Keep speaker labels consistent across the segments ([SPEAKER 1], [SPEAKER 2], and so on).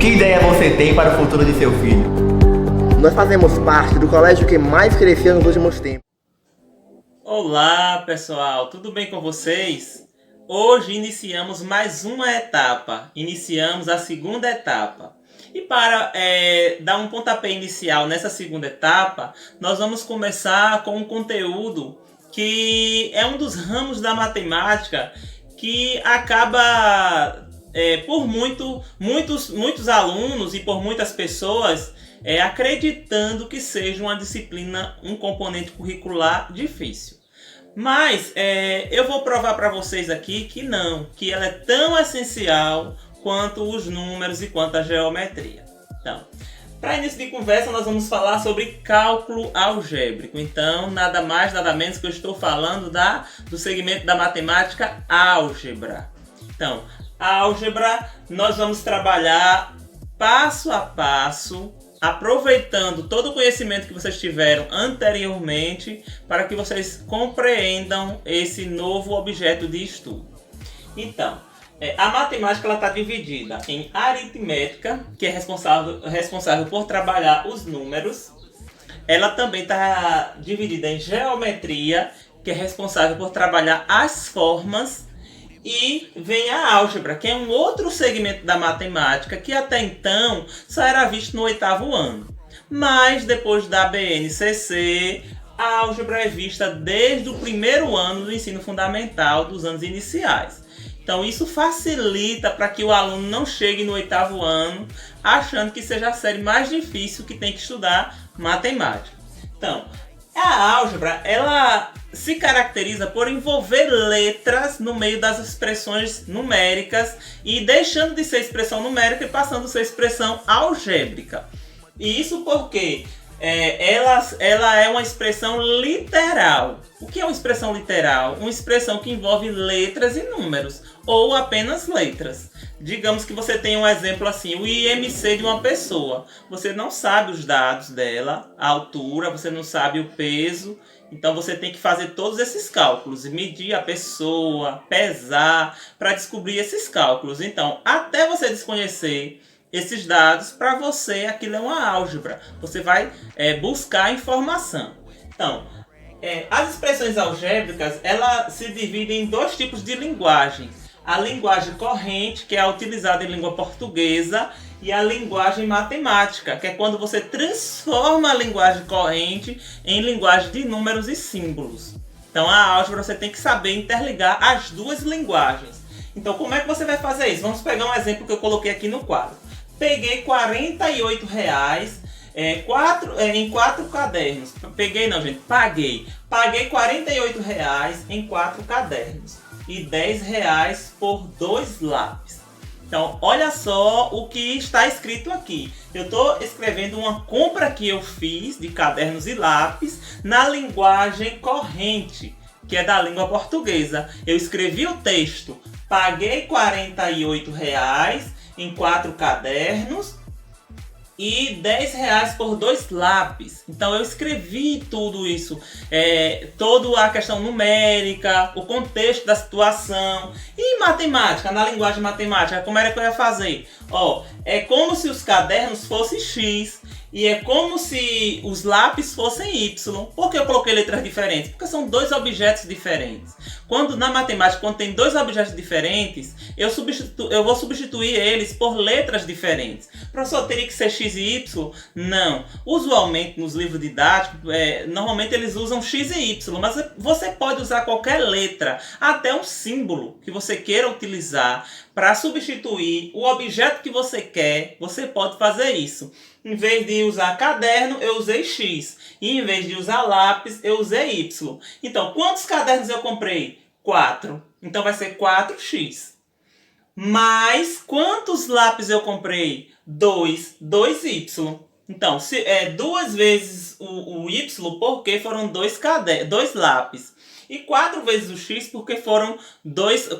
[SPEAKER 1] Que ideia você tem para o futuro de seu filho?
[SPEAKER 2] Nós fazemos parte do colégio que mais cresceu nos últimos tempos.
[SPEAKER 3] Olá, pessoal, tudo bem com vocês? Hoje iniciamos mais uma etapa, iniciamos a segunda etapa. E para dar um pontapé inicial nessa segunda etapa, nós vamos começar com um conteúdo que é um dos ramos da matemática que acaba, por muitos alunos e por muitas pessoas, acreditando que seja uma disciplina, um componente curricular difícil. Mas eu vou provar para vocês aqui que não, que ela é tão essencial quanto os números e quanto a geometria. Então, para início de conversa, nós vamos falar sobre cálculo algébrico. Então, nada mais, nada menos que eu estou falando do segmento da matemática álgebra. Então, álgebra, nós vamos trabalhar passo a passo, aproveitando todo o conhecimento que vocês tiveram anteriormente para que vocês compreendam esse novo objeto de estudo. Então, a matemática está dividida em aritmética, que é responsável por trabalhar os números. Ela também está dividida em geometria, que é responsável por trabalhar as formas. E vem a álgebra, que é um outro segmento da matemática que até então só era visto no 8º ano. Mas depois da BNCC, a álgebra é vista desde o 1º ano do ensino fundamental, dos anos iniciais. Então isso facilita para que o aluno não chegue no 8º ano achando que seja a série mais difícil que tem que estudar matemática. Então, a álgebra, ela se caracteriza por envolver letras no meio das expressões numéricas e deixando de ser expressão numérica e passando a ser expressão algébrica. E isso porque ela é uma expressão literal. O que é uma expressão literal? Uma expressão que envolve letras e números, ou apenas letras. Digamos que você tem um exemplo assim, o IMC de uma pessoa. Você não sabe os dados dela, a altura, você não sabe o peso. Então você tem que fazer todos esses cálculos, medir a pessoa, pesar, para descobrir esses cálculos. Então, até você desconhecer esses dados, para você aquilo é uma álgebra. Você vai buscar informação. Então, as expressões algébricas, ela se dividem em dois tipos de linguagem. A linguagem corrente, que é utilizada em língua portuguesa, e a linguagem matemática, que é quando você transforma a linguagem corrente em linguagem de números e símbolos. Então, a álgebra você tem que saber interligar as duas linguagens. Então, como é que você vai fazer isso? Vamos pegar um exemplo que eu coloquei aqui no quadro. Peguei R$48 em 4 cadernos. Peguei não, gente, paguei. Paguei R$48 em 4 cadernos. E R$10 por 2 lápis. Então, olha só o que está escrito aqui. Eu estou escrevendo uma compra que eu fiz de cadernos e lápis na linguagem corrente, que é da língua portuguesa. Eu escrevi o texto, paguei R$48 em 4 cadernos e R$10 por 2 lápis. Então eu escrevi tudo isso, toda a questão numérica, o contexto da situação. E em matemática, na linguagem matemática, como era que eu ia fazer? É como se os cadernos fossem X e é como se os lápis fossem Y. Por que eu coloquei letras diferentes? Porque são dois objetos diferentes. Na matemática, quando tem dois objetos diferentes, eu vou substituir eles por letras diferentes. Professor, teria que ser X e Y? Não. Usualmente, nos livros didáticos, normalmente eles usam X e Y, mas você pode usar qualquer letra, até um símbolo que você queira utilizar para substituir o objeto que você quer. Você pode fazer isso. Em vez de usar caderno, eu usei X. E em vez de usar lápis, eu usei Y. Então, quantos cadernos eu comprei? 4. Então vai ser 4x. Mas quantos lápis eu comprei? 2y. Então, se é 2 vezes o y, porque foram 2 lápis. E 4 vezes o x, porque foram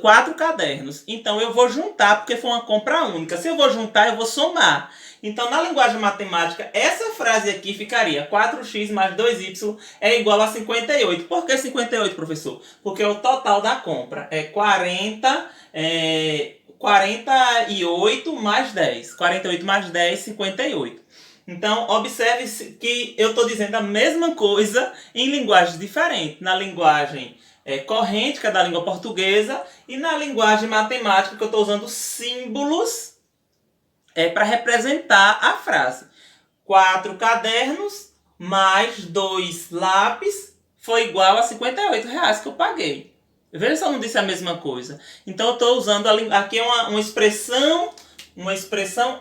[SPEAKER 3] 4 cadernos. Então, eu vou juntar, porque foi uma compra única. Se eu vou juntar, eu vou somar. Então, na linguagem matemática, essa frase aqui ficaria 4x mais 2y é igual a 58. Por que 58, professor? Porque o total da compra é 40 48 mais 10. 48 mais 10, 58. Então, observe que eu estou dizendo a mesma coisa em linguagens diferentes. Na linguagem corrente, que é da língua portuguesa, e na linguagem matemática, que eu estou usando símbolos para representar a frase. 4 cadernos mais 2 lápis foi igual a R$ 58 que eu paguei. Veja se eu não disse a mesma coisa. Então eu estou usando aqui uma expressão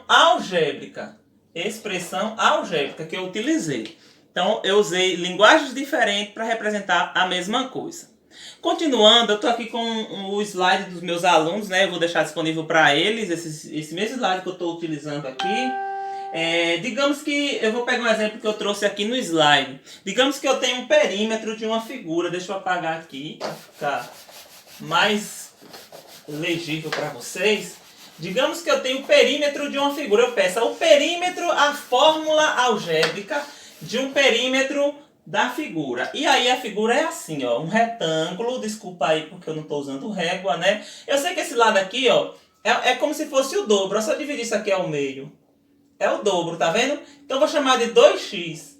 [SPEAKER 3] algébrica. Expressão algébrica que eu utilizei. Então eu usei linguagens diferentes para representar a mesma coisa. Continuando, eu estou aqui com o slide dos meus alunos, né? Eu vou deixar disponível para eles esse mesmo slide que eu estou utilizando aqui. Digamos que, eu vou pegar um exemplo que eu trouxe aqui no slide. Digamos que eu tenho um perímetro de uma figura. Deixa eu apagar aqui para ficar mais legível para vocês. Digamos que eu tenho o perímetro de uma figura. Eu peço o perímetro, a fórmula algébrica de um perímetro da figura. E aí a figura é assim, ó, um retângulo. Desculpa aí porque eu não estou usando régua, né? Eu sei que esse lado aqui, ó, é como se fosse o dobro. É só dividir isso aqui ao meio. É o dobro, tá vendo? Então eu vou chamar de 2x.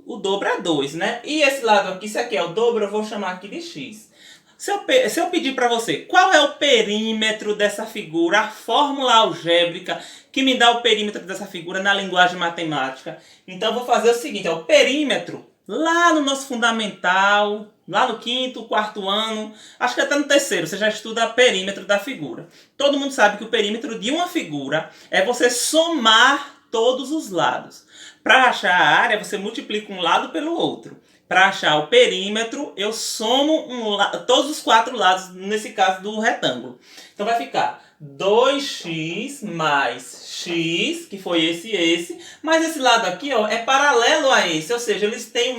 [SPEAKER 3] O dobro é 2, né? E esse lado aqui, se aqui é o dobro, eu vou chamar aqui de x. Se eu pedir para você, qual é o perímetro dessa figura, a fórmula algébrica que me dá o perímetro dessa figura na linguagem matemática? Então eu vou fazer o seguinte, ó, o perímetro, lá no nosso fundamental, lá no 5º, 4º ano, acho que até no 3º, você já estuda o perímetro da figura. Todo mundo sabe que o perímetro de uma figura é você somar todos os lados. Para achar a área, você multiplica um lado pelo outro. Para achar o perímetro, eu somo todos os 4 lados, nesse caso do retângulo. Então vai ficar 2x mais x, que foi esse e esse, mas esse lado aqui, ó, é paralelo a esse, ou seja, eles têm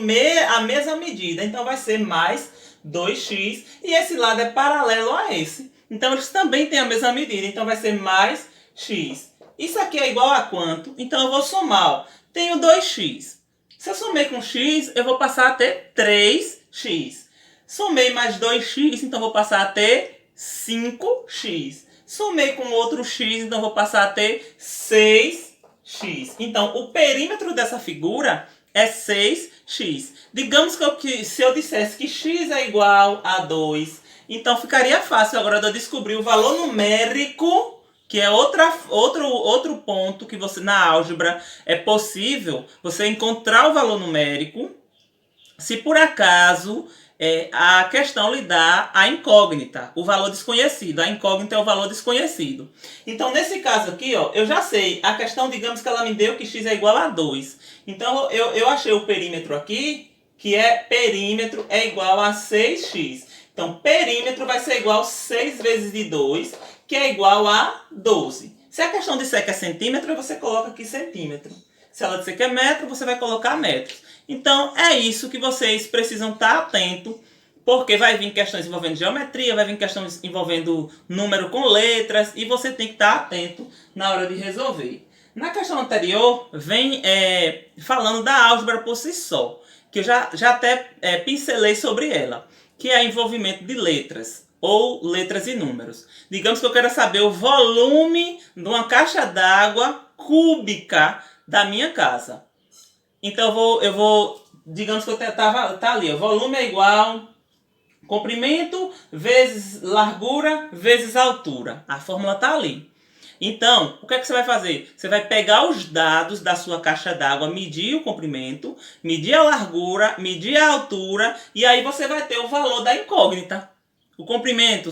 [SPEAKER 3] a mesma medida, então vai ser mais 2x, e esse lado é paralelo a esse. Então eles também têm a mesma medida, então vai ser mais x. Isso aqui é igual a quanto? Então eu vou somar, ó. Tenho 2x. Se eu somei com x, eu vou passar a ter 3x. Somei mais 2x, então vou passar a ter 5x. Somei com outro x, então vou passar a ter 6x. Então, o perímetro dessa figura é 6x. Digamos que se eu dissesse que x é igual a 2, então ficaria fácil agora de eu descobrir o valor numérico, que é outro ponto que você na álgebra é possível você encontrar o valor numérico se por acaso a questão lhe dá a incógnita, o valor desconhecido. A incógnita é o valor desconhecido. Então, nesse caso aqui, ó, eu já sei. A questão, digamos que ela me deu que x é igual a 2. Então, eu achei o perímetro aqui, que perímetro é igual a 6x. Então, perímetro vai ser igual a 6 vezes de 2, que é igual a 12. Se a questão disser que é centímetro, você coloca aqui centímetro. Se ela disser que é metro, você vai colocar metros. Então, é isso que vocês precisam estar atentos, porque vai vir questões envolvendo geometria, vai vir questões envolvendo número com letras, e você tem que estar atento na hora de resolver. Na questão anterior, vem falando da álgebra por si só, que eu já até pincelei sobre ela, que é envolvimento de letras, ou letras e números. Digamos que eu quero saber o volume de uma caixa d'água cúbica da minha casa. Então eu vou digamos que tá ali, o volume é igual comprimento vezes largura vezes altura. A fórmula tá ali. Então, o que é que você vai fazer? Você vai pegar os dados da sua caixa d'água, medir o comprimento, medir a largura, medir a altura, e aí você vai ter o valor da incógnita. O comprimento,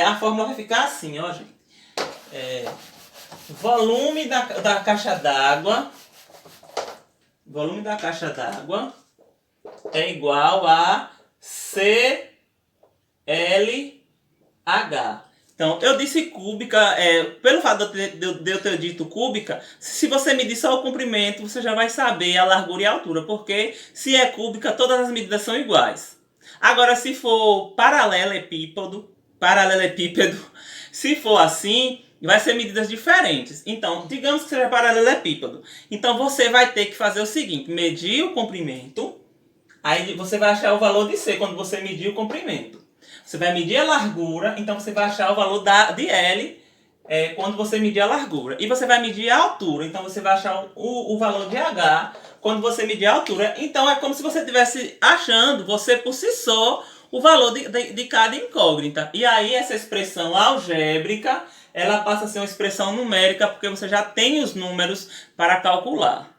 [SPEAKER 3] a fórmula vai ficar assim, ó, gente. Volume da caixa d'água. Volume da caixa d'água é igual a CLH. Então, eu disse cúbica, pelo fato de eu ter dito cúbica, se você medir só o comprimento, você já vai saber a largura e a altura, porque se é cúbica, todas as medidas são iguais. Agora, se for paralelepípedo, se for assim, vai ser medidas diferentes. Então, digamos que seja paralelepípedo. Então, você vai ter que fazer o seguinte, medir o comprimento, aí você vai achar o valor de C quando você medir o comprimento. Você vai medir a largura, então você vai achar o valor de L quando você medir a largura. E você vai medir a altura. Então você vai achar o valor de H quando você medir a altura. Então é como se você estivesse achando, você por si só, o valor de cada incógnita. E aí essa expressão algébrica, ela passa a ser uma expressão numérica, porque você já tem os números para calcular.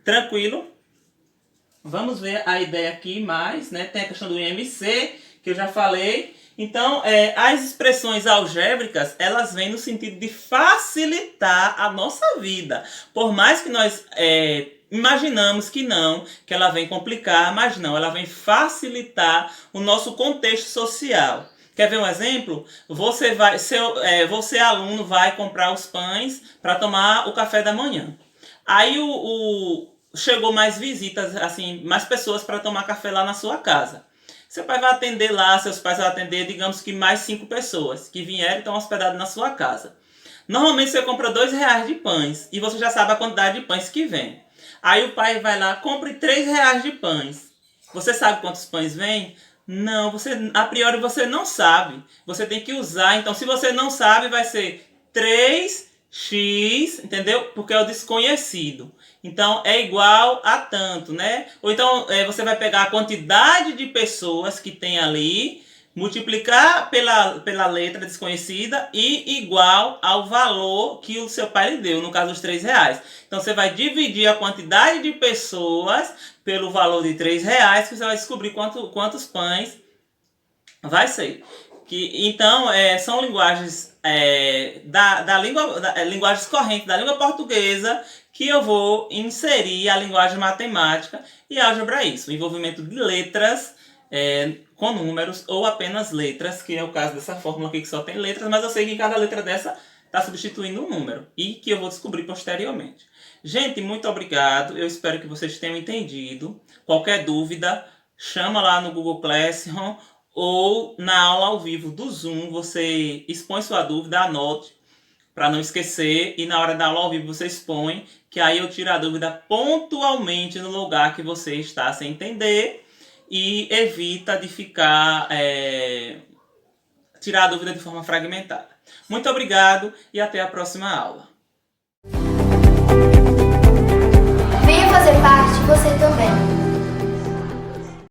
[SPEAKER 3] Tranquilo? Vamos ver a ideia aqui mais, né? Tem a questão do IMC, que eu já falei. Então, as expressões algébricas, elas vêm no sentido de facilitar a nossa vida. Por mais que nós imaginamos que não, que ela vem complicar, mas não, ela vem facilitar o nosso contexto social. Quer ver um exemplo? Você aluno, vai comprar os pães para tomar o café da manhã. Aí chegou mais visitas, assim, mais pessoas para tomar café lá na sua casa. Seu pai vai atender lá, seus pais vão atender, digamos que mais 5 pessoas que vieram e estão hospedadas na sua casa. Normalmente você compra R$2 de pães e você já sabe a quantidade de pães que vem. Aí o pai vai lá, compre R$3 de pães. Você sabe quantos pães vem? Não, a priori você não sabe. Você tem que usar. Então, se você não sabe, vai ser 3x, entendeu? Porque é o desconhecido. Então, é igual a tanto, né? Ou então, você vai pegar a quantidade de pessoas que tem ali, multiplicar pela letra desconhecida e igual ao valor que o seu pai lhe deu, no caso, os R$3. Então, você vai dividir a quantidade de pessoas pelo valor de R$3, que você vai descobrir quantos pães vai ser. Então, são linguagens linguagens correntes da língua portuguesa que eu vou inserir a linguagem matemática e álgebra isso. O envolvimento de letras com números ou apenas letras, que é o caso dessa fórmula aqui que só tem letras, mas eu sei que cada letra dessa está substituindo um número e que eu vou descobrir posteriormente. Gente, muito obrigado. Eu espero que vocês tenham entendido. Qualquer dúvida, chama lá no Google Classroom ou na aula ao vivo do Zoom, você expõe sua dúvida, anote para não esquecer, e na hora da aula ao vivo você expõe, que aí eu tiro a dúvida pontualmente no lugar que você está sem entender e evita de tirar a dúvida de forma fragmentada. Muito obrigado e até a próxima aula.
[SPEAKER 4] Venha fazer parte você também.